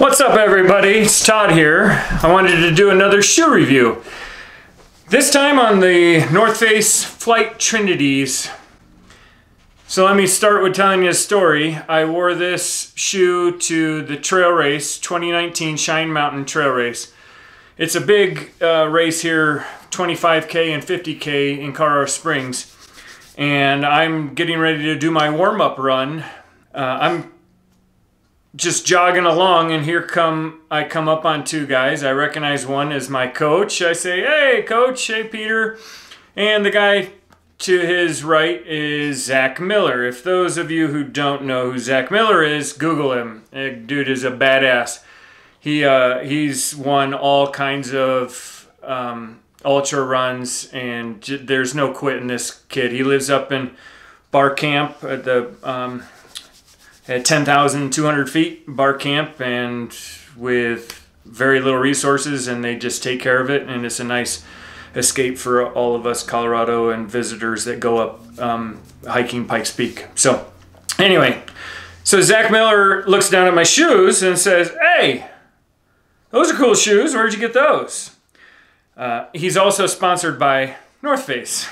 What's up everybody, it's Todd here. I wanted to do another shoe review. This time on the North Face Flight Trinities. So let me start with telling you a story. I wore this shoe to the trail race, 2019 Shine Mountain Trail Race. It's a big race here, 25K and 50K in Colorado Springs. And I'm getting ready to do my warm-up run. I'm just jogging along, and here I come up on two guys. I recognize one as my coach. I say, "Hey coach, hey Peter." And the guy to his right is Zach Miller. If those of you who don't know who Zach Miller is, Google him. That dude is a badass. He's won all kinds of ultra runs, and there's no quitting this kid. He lives up in Bar Camp at the at 10,200 feet bar camp, and with very little resources, and they just take care of it, and it's a nice escape for all of us Colorado and visitors that go up hiking Pikes Peak. So anyway, so Zach Miller looks down at my shoes and says, "Hey, those are cool shoes. Where'd you get those?" He's also sponsored by North Face.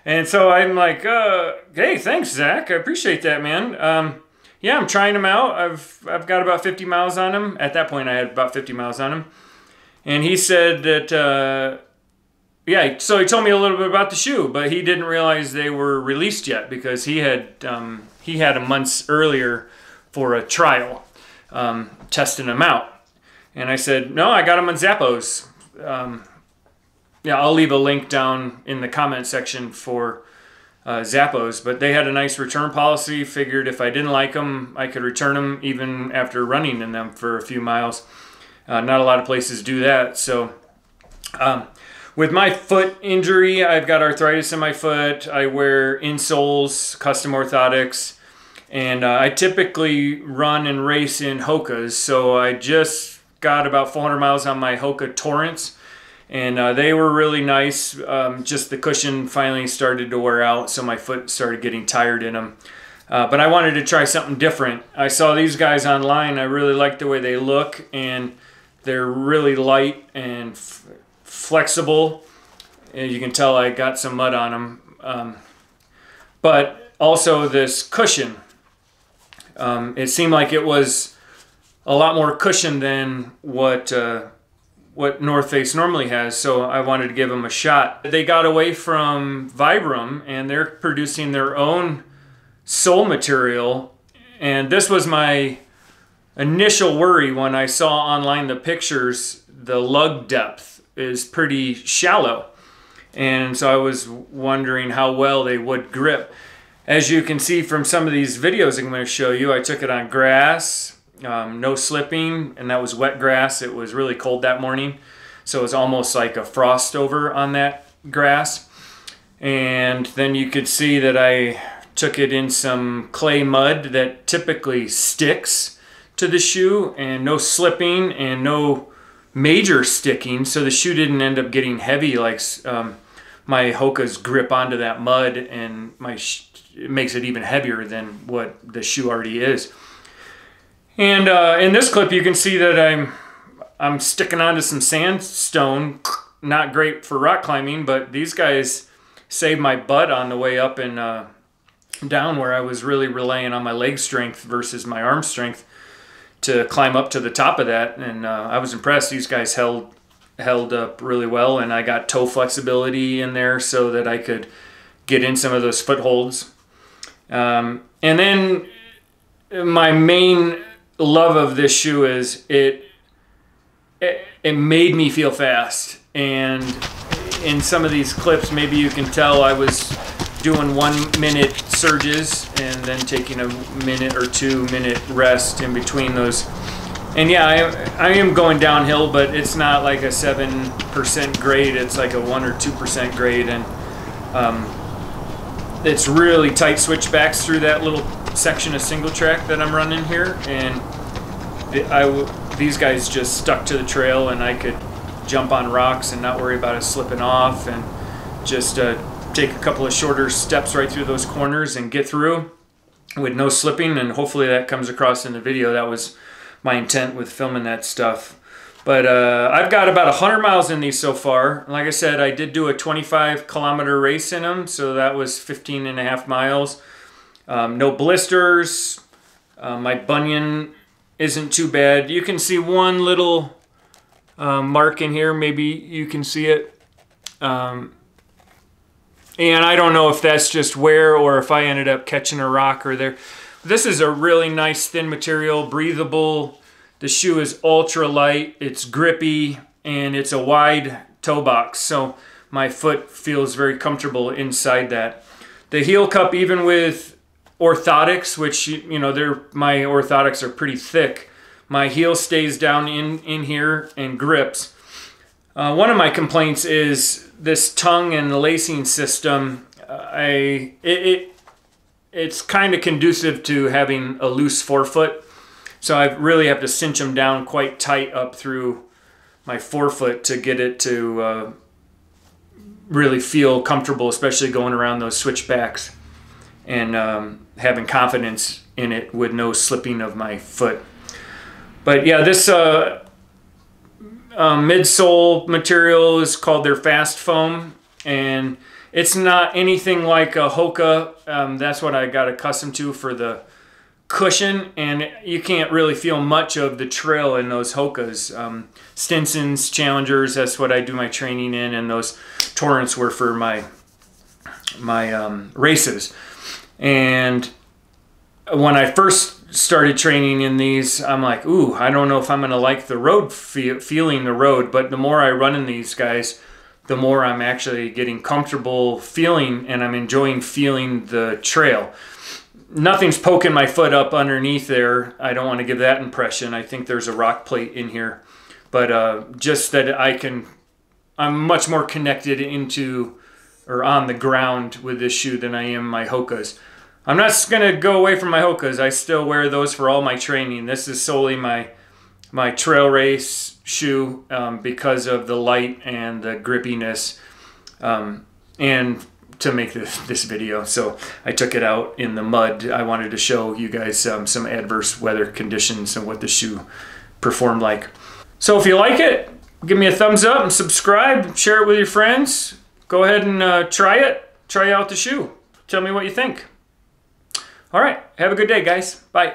And so I'm like, "Hey, thanks Zach, I appreciate that, man. Yeah, I'm trying them out. I've got about 50 miles on them." At that point, I had about 50 miles on them. And he said that, yeah, so he told me a little bit about the shoe, but he didn't realize they were released yet because he had them months earlier for a trial, testing them out. And I said, "No, I got them on Zappos." Yeah, I'll leave a link down in the comment section for Zappos, but they had a nice return policy. Figured if I didn't like them, I could return them even after running in them for a few miles. Not a lot of places do that. So with my foot injury, I've got arthritis in my foot. I wear insoles, custom orthotics, and I typically run and race in Hokas. So I just got about 400 miles on my Hoka Torrents. And they were really nice. Just the cushion finally started to wear out, so my foot started getting tired in them. But I wanted to try something different. I saw these guys online. I really like the way they look, and they're really light and flexible. And you can tell I got some mud on them. But also this cushion. It seemed like it was a lot more cushion than what North Face normally has, so I wanted to give them a shot. They got away from Vibram, and they're producing their own sole material, and this was my initial worry when I saw online the pictures. The lug depth is pretty shallow, and so I was wondering how well they would grip. As you can see from some of these videos I'm going to show you, I took it on grass. No slipping, and that was wet grass. It was really cold that morning, so it was almost like a frost over on that grass. And then you could see that I took it in some clay mud that typically sticks to the shoe, and no slipping and no major sticking, so the shoe didn't end up getting heavy like my Hoka's grip onto that mud, and it makes it even heavier than what the shoe already is. And in this clip, you can see that I'm sticking onto some sandstone. Not great for rock climbing, but these guys saved my butt on the way up and down, where I was really relying on my leg strength versus my arm strength to climb up to the top of that. And I was impressed. These guys held up really well, and I got toe flexibility in there so that I could get in some of those footholds. And then my main love of this shoe is it made me feel fast. And in some of these clips, maybe you can tell I was doing 1 minute surges and then taking a minute or 2 minute rest in between those. And yeah, I am going downhill, but it's not like a 7% grade. It's like a 1 or 2% grade, and it's really tight switchbacks through that little section of single track that I'm running here, and these guys just stuck to the trail, and I could jump on rocks and not worry about it slipping off, and just take a couple of shorter steps right through those corners and get through with no slipping. And hopefully that comes across in the video. That was my intent with filming that stuff. But I've got about 100 miles in these so far. Like I said, I did do a 25-kilometer race in them, so that was 15.5 miles. No blisters. My bunion isn't too bad. You can see one little mark in here. Maybe you can see it. And I don't know if that's just wear or if I ended up catching a rock or there. This is a really nice thin material, breathable. The shoe is ultra light, it's grippy, and it's a wide toe box, so my foot feels very comfortable inside that. The heel cup, even with orthotics, which, you know, my orthotics are pretty thick, my heel stays down in here and grips. One of my complaints is this tongue and lacing system. It's kind of conducive to having a loose forefoot. So I really have to cinch them down quite tight up through my forefoot to get it to really feel comfortable, especially going around those switchbacks and having confidence in it with no slipping of my foot. But yeah, this midsole material is called their Fast Foam, and it's not anything like a Hoka. That's what I got accustomed to for the cushion, and you can't really feel much of the trail in those Hokas. Stinsons, Challengers, that's what I do my training in, and those Torrents were for my races. And when I first started training in these, I'm like, ooh, I don't know if I'm gonna like the road, feeling the road, but the more I run in these guys, the more I'm actually getting comfortable feeling, and I'm enjoying feeling the trail. Nothing's poking my foot up underneath there. I don't want to give that impression. I think there's a rock plate in here. But just that I'm much more connected into or on the ground with this shoe than I am my Hokas. I'm not going to go away from my Hokas. I still wear those for all my training. This is solely my trail race shoe because of the light and the grippiness. And to make this video, so I took it out in the mud. I wanted to show you guys some adverse weather conditions and what the shoe performed like. So if you like it, give me a thumbs up and subscribe, share it with your friends. Go ahead and try out the shoe. Tell me what you think. All right, have a good day, guys. Bye.